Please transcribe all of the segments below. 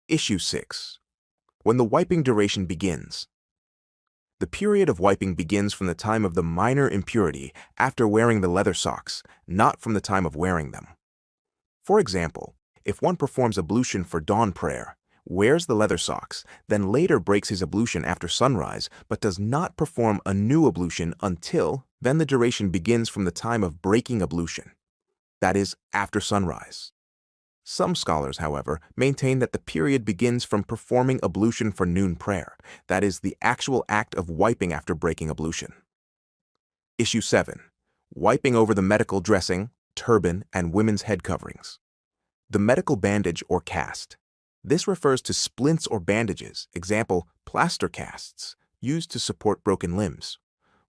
Issue 6. When the wiping duration begins. The period of wiping begins from the time of the minor impurity after wearing the leather socks, not from the time of wearing them. For example, if one performs ablution for dawn prayer, wears the leather socks, then later breaks his ablution after sunrise, but does not perform a new ablution until then the duration begins from the time of breaking ablution, that is, after sunrise. Some scholars, however, maintain that the period begins from performing ablution for noon prayer, that is, the actual act of wiping after breaking ablution. Issue 7. Wiping over the medical dressing, turban, and women's head coverings. The medical bandage or cast. This refers to splints or bandages, example, plaster casts, used to support broken limbs.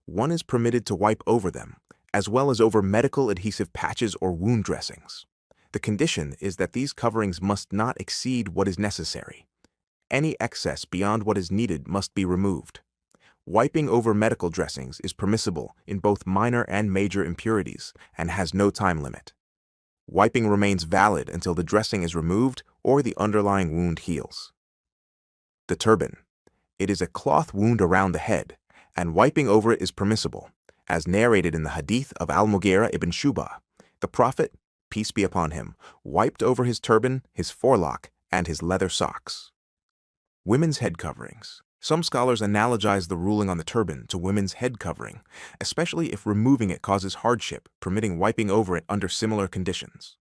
One is permitted to wipe over them, as well as over medical adhesive patches or wound dressings. The condition is that these coverings must not exceed what is necessary. Any excess beyond what is needed must be removed. Wiping over medical dressings is permissible in both minor and major impurities and has no time limit. Wiping remains valid until the dressing is removed or the underlying wound heals. The turban. It is a cloth wound around the head, and wiping over it is permissible, as narrated in the hadith of Al-Mughira ibn Shu'bah. The Prophet, peace be upon him, wiped over his turban, his forelock, and his leather socks. Women's head coverings. Some scholars analogize the ruling on the turban to women's head covering, especially if removing it causes hardship, permitting wiping over it under similar conditions.